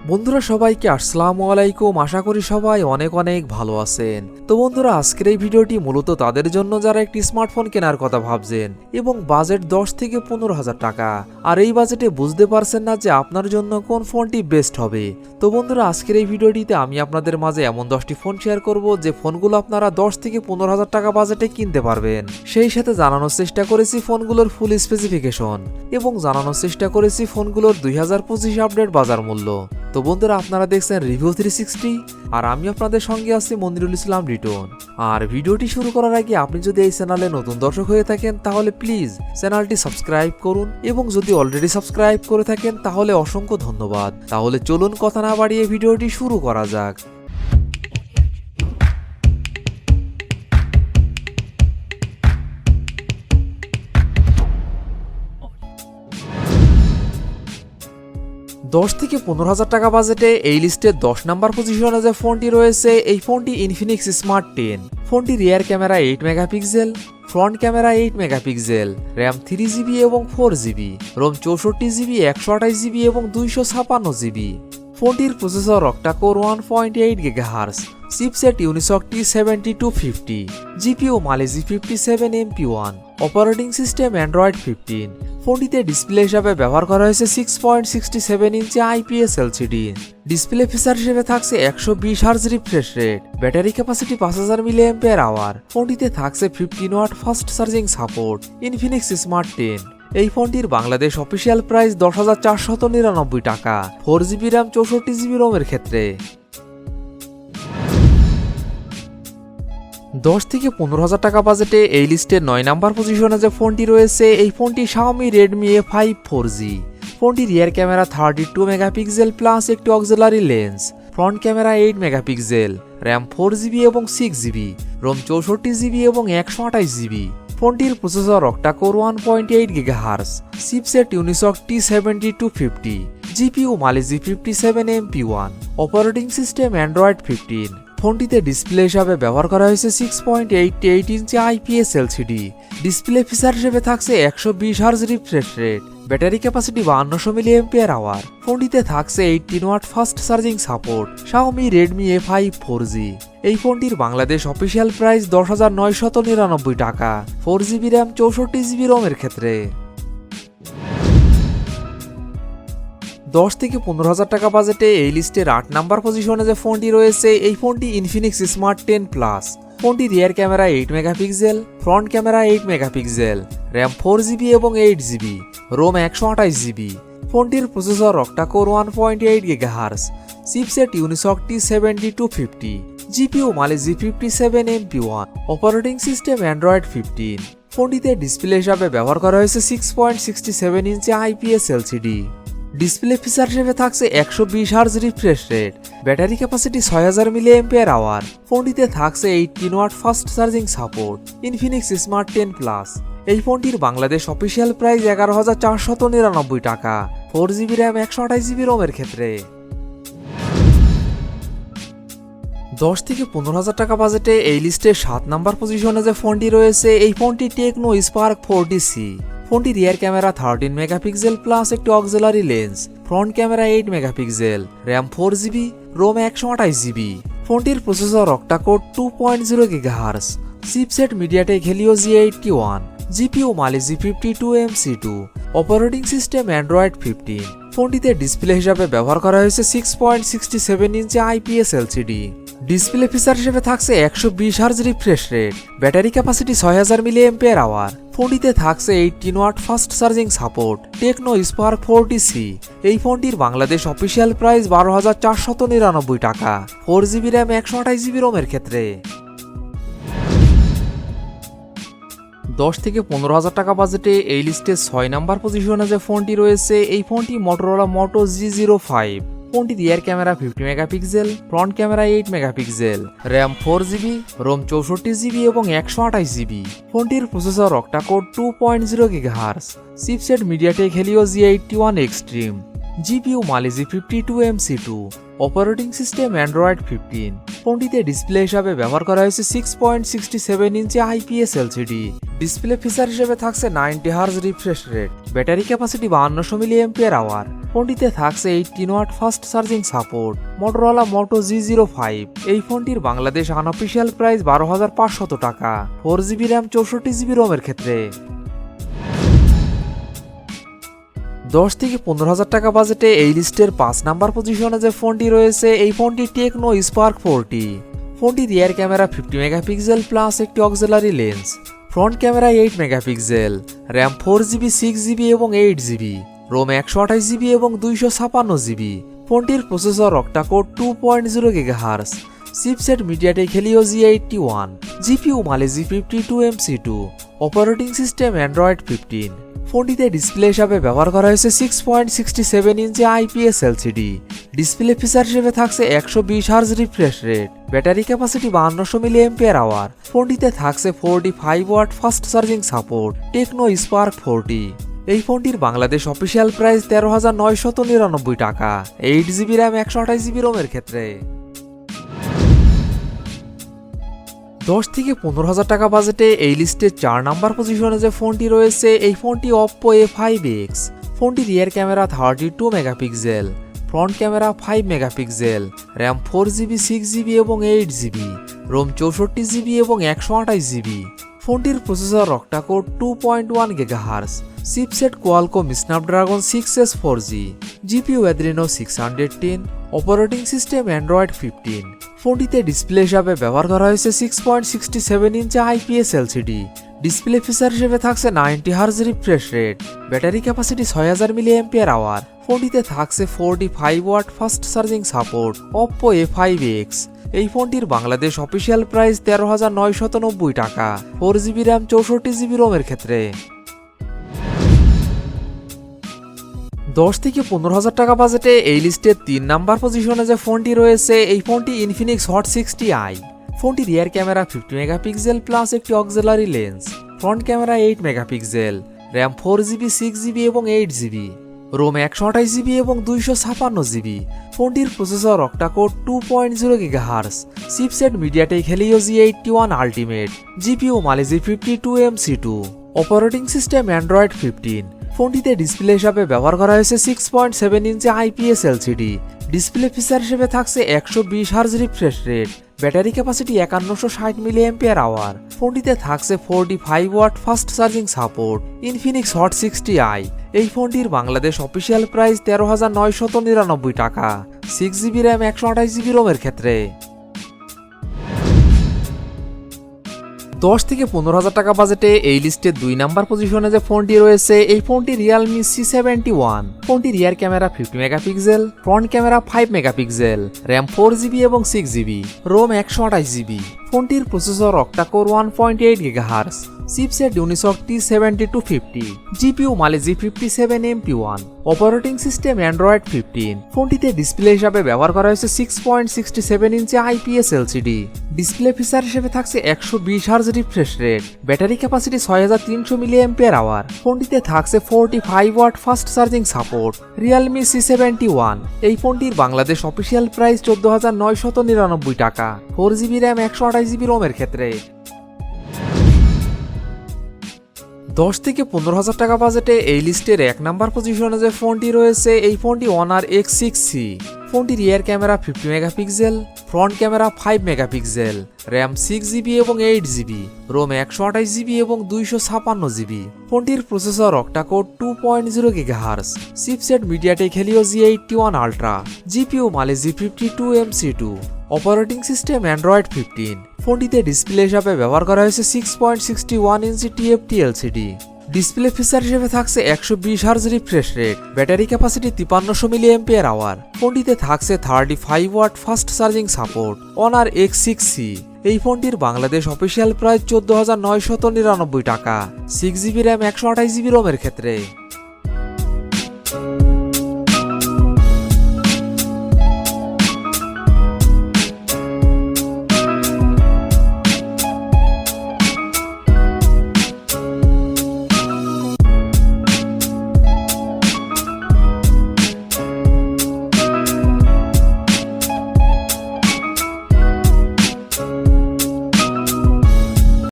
বন্ধুরা সবাইকে আসসালামু আলাইকুম। আশা করি সবাই অনেক অনেক ভালো আছেন। তো বন্ধুরা আজকের এই ভিডিওটি মূলত তাদের জন্য যারা একটি স্মার্টফোন কেনার কথা ভাবছেন এবং বাজেট 10 থেকে 15,000 টাকা, আর এই বাজেটে বুঝতে পারছেন না যে আপনার জন্য কোন ফোনটি বেস্ট হবে। তো বন্ধুরা আজকের এই ভিডিওটিতে আমি আপনাদের মাঝে এমন 10টি ফোন শেয়ার করব যে ফোনগুলো আপনারা 10 থেকে 15,000 টাকা বাজেটে কিনতে পারবেন। সেই সাথে জানানোর চেষ্টা করেছি ফোনগুলোর ফুল স্পেসিফিকেশন এবং জানানোর চেষ্টা করেছি ফোনগুলোর 2025 আপডেট বাজার মূল্য। তো বন্ধুরা আপনারা দেখছেন রিভিউ 360 আর আমি আপনাদের সঙ্গে আছি মনিরুল ইসলাম রিটন। আর ভিডিওটি শুরু করার আগে আপনি যদি এই চ্যানেলে নতুন দর্শক হয়ে থাকেন তাহলে প্লিজ চ্যানেলটি সাবস্ক্রাইব করুন, এবং যদি অলরেডি সাবস্ক্রাইব করে থাকেন তাহলে অসংখ্য ধন্যবাদ। তাহলে চলুন কথা না বাড়িয়ে ভিডিওটি শুরু করা যাক। দশ থেকে 15,000 টাকা বাজেটে এই লিস্টে 10 নম্বর পজিশনে যে ফোনটি রয়েছে এই ফোনটি ইনফিনিক্স স্মার্ট 10। ফোনটি rear camera 8 megapixel, front camera 8 megapixel, RAM 3GB এবং 4GB, রোম 64GB, 128GB এবং 256GB। ফোনটির processor octa core 1.8 GHz, chipset Unisoc T7250, GPU Mali G57 MP1, operating system Android 15। ফোনটিতে ডিসপ্লে হিসাবে ব্যবহার করা হয়েছে 6.67 inch IPS LCD। Display feature হিসেবে থাকছে 120 Hz refresh rate, battery capacity 5000 mAh। ফোনটিতে থাকছে 15 watt fast charging support. Infinix Smart 10 এই ফোনটির বাংলাদেশ অফিসিয়াল প্রাইস 10,499 টাকা, 4GB র্যাম 64GB রোমের ক্ষেত্রে। 10 থেকে 15,000 টাকা বাজেটে এই লিস্টের 9 নাম্বার পজিশনে যে ফোনটি রয়েছে এই ফোনটি Xiaomi Redmi A5 4G। ফোনটি রিয়ার ক্যামেরা 32 মেগাপিক্সেল প্লাস একটি auxiliary lens, front camera 8 megapixel, RAM 4GB এবং 6GB, রোম 64GB এবং 128GB। ফোনটির processor octa core 1.8 GHz, chipset Unisoc T7250, GPU Mali G57 MP1, operating system Android 15। ফোনটিতে display হিসাবে ব্যবহার করা হয়েছে 6.88 inch IPS LCD। Display feature হিসেবে থাকছে 120 Hz refresh rate, battery capacity 5200 mAh। ফোনটিতে থাকছে 18 watt fast charging support. Xiaomi Redmi A5 4G এই ফোনটির বাংলাদেশ অফিসিয়াল প্রাইস 10,999 টাকা, 4GB র্যাম 64GB রোমের ক্ষেত্রে। 10 থেকে 15,000 টাকা বাজেটে এই লিস্টের 8 নাম্বার পজিশনে যে ফোনটি রয়েছে এই ফোনটি ইনফিনিক্স স্মার্ট 10 প্লাস। ফোনটি rear camera 8 megapixel, front camera 8 megapixel, RAM 4GB এবং 8GB, রোম 128GB। ফোনটির processor octa core 1.8 GHz, chipset Unisoc T7250, GPU Mali G57 MP1, operating system Android 15। ফোনটিতে ডিসপ্লে হিসাবে ব্যবহার করা হয়েছে 6.67 inch IPS LCD। Display feature হিসেবে থাকছে 120 Hz refresh rate, battery capacity 6000 mAh। ফোনটিতে থাকছে 18 watt fast charging support. Infinix Smart 10 plus এই ফোনটির বাংলাদেশ অফিসিয়াল প্রাইস 11,499 টাকা, 4GB র্যাম 128GB রোমের ক্ষেত্রে। 10 থেকে 15,000 টাকা বাজেটে এই লিস্টের 7 নাম্বার পজিশনে যে ফোনটি রয়েছে এই ফোনটি টেকনো স্পার্ক 40C। ফোনটি রিয়ার ক্যামেরা 13 মেগাপিক্সেল প্লাস একটি auxiliary lens, front camera 8 megapixel, RAM 4GB, ROM 128GB। ফোনটির processor octa core 2.0 GHz, chipset MediaTek Helio G81, GPU Mali G52 MC2, operating system Android 15। ফোনটিতে ডিসপ্লে হিসাবে ব্যবহার করা হয়েছে 6.67 inch IPS LCD। Display feature হিসেবে থাকছে 120 Hz refresh rate, battery capacity 6000 mAh। ফোনটিতে থাকছে 18 watt fast charging support. Tecno Spark 40C এই ফোনটির বাংলাদেশ অফিসিয়াল প্রাইস 12,499 টাকা, 4GB র্যাম 128GB রোমের ক্ষেত্রে। 10 থেকে 15,000 টাকা বাজেটে এই লিস্টে 6 নাম্বার পজিশনে যে ফোনটি রয়েছে এই ফোনটি Motorola Moto G05। ফোনটি rear camera 50 megapixel, front camera 8 megapixel, RAM 4GB, ROM 64GB এবং 128GB। ফোনটির processor octa core 2.0 GHz, chipset MediaTek Helio G81 Extreme. GPU Mali G52MC2, operating system Android 15। ফোনটিতে ডিসপ্লে হিসাবে ব্যবহার করা হয়েছে 6.67 inch IPS LCD. Display feature হিসেবে থাকছে 90 hertz refresh rate, battery capacity 5200 mAh। ফোনটিতে থাকছে 18 watt fast charging support. Motorola Moto G05, এই ফোনটির বাংলাদেশ আনঅফিসিয়াল প্রাইস 12,500 টাকা। 4GB র্যাম 64GB রোমের ক্ষেত্রে 10 থেকে 15,000 টাকা বাজেটে এই লিস্টের 5 নাম্বার পজিশনে যে ফোনটি রয়েছে এই ফোনটি টেকনো স্পার্ক 40। ফোনটির রিয়ার ক্যামেরা 50 মেগাপিক্সেল প্লাস একটি auxiliary lens, front camera 8 megapixel, RAM 4GB 6GB এবং 8GB, রোম 128GB এবং 256GB। ফোনটির processor octa core 2.0 GHz, chipset MediaTek Helio G81, GPU Mali G52MC2, operating system Android 15। ফোনটিতে display হিসাবে ব্যবহার করা হয়েছে 6.67 inch IPS LCD. Display feature হিসেবে থাকছে 120 hertz refresh rate, battery capacity 5200 mAh। ফোনটিতে থাকছে 45 watt fast charging support. Tecno Spark 40, এই ফোনটির বাংলাদেশ অফিসিয়াল প্রাইস 13,999 টাকা। 8GB র্যাম 128GB রোমের ক্ষেত্রে 10 থেকে 15,000 টাকা বাজেটে এই লিস্টের 4 নাম্বার পজিশনে যে ফোনটি রয়েছে এই ফোনটি Oppo A5x। ফোনটির rear camera 32 megapixel, front camera 5 megapixel, RAM 4GB 6GB এবং 8GB, রোম 64GB এবং 128GB। ফোনটির processor octa core 2.1 GHz, chipset Qualcomm Snapdragon 6S 4G, GPU Adreno 610, operating system Android 15। ফোনটিতে ডিসপ্লে হিসাবে ব্যবহার করা হয়েছে 6.67 inch IPS LCD. Display feature হিসেবে থাকছে 90 hertz refresh rate, battery capacity 6000 mAh। ফোনটিতে থাকছে 45 watt fast charging support. Oppo A5x, এই ফোনটির বাংলাদেশ অফিসিয়াল প্রাইস 13,990 টাকা। 4GB র্যাম 64GB রোমের ক্ষেত্রে 10 থেকে 15,000 টাকা বাজেটে এই লিস্টের 3 নাম্বার পজিশনে যে ফোনটি রয়েছে এই ফোনটি Infinix Hot 60i। ফোনটি রিয়ার ক্যামেরা 50 মেগাপিক্সেল প্লাস একটি auxiliary lens, front camera 8 megapixel, RAM 4GB 6GB এবং 8GB, রোম 128GB এবং 256GB। ফোনটির processor octa core 2.0 GHz, chipset MediaTek Helio G81 Ultimate, GPU Mali G52MC2, operating system Android 15। ফোনটিতে display হিসাবে ব্যবহার করা হয়েছে 6.7 inch IPS LCD. Display feature হিসেবে থাকছে 120 hertz refresh rate, battery capacity 5160 mAh। ফোনটিতে থাকছে 45 watt fast charging support. Infinix Hot 60i, এই ফোনটির বাংলাদেশ অফিসিয়াল প্রাইস 13,999 টাকা। 6GB র্যাম 128GB রোমের ক্ষেত্রে 10 থেকে 15,000 টাকা বাজেটে এই লিস্টে 2 নাম্বার পজিশনে যে ফোনটি রয়েছে এই ফোনটি Realme C71। ফোনটি rear camera 50 megapixel, front camera 5 megapixel, RAM 4GB এবং 6GB, রোম 128GB। ফোনটির processor octa core 1.8 GHz, chipset Unisoc T7250, GPU Mali G57MP1, operating system Android 15। ফোনটিতে ডিসপ্লে হিসাবে ব্যবহার করা হয়েছে 6.67 inch IPS LCD. Display feature হিসেবে থাকছে 120 hertz refresh rate, battery capacity 6300 mAh। ফোনটিতে থাকছে 45 watt fast charging support. Realme C71, এই ফোনটির বাংলাদেশ অফিসিয়াল প্রাইস 14,999 টাকা। 4GB র্যাম 128GB রোমের ক্ষেত্রে 10 থেকে 15,000 টাকা বাজেটে এই লিস্টের 1 নাম্বার পজিশনে যে ফোনটি রয়েছে এই ফোনটি Honor X6C। ফোনটি rear camera 50 megapixel, front camera 5 megapixel, RAM 6GB এবং 8GB, রোম 128GB এবং 256GB। ফোনটির processor octa core 2.0 GHz, chipset MediaTek Helio G81 Ultra, GPU Mali G52MC2, operating system Android 15। ফোনটিতে ডিসপ্লে হিসাবে ব্যবহার করা হয়েছে 6.61 inch TFT LCD। Display feature হিসেবে থাকছে 120 hertz refresh rate, battery capacity 5300 mAh। ফোনটিতে থাকছে 35 watt fast charging support. Honor X6C, এই ফোনটির বাংলাদেশ অফিসিয়াল প্রাইস 14,999 টাকা। 6GB র্যাম 128GB রোমের ক্ষেত্রে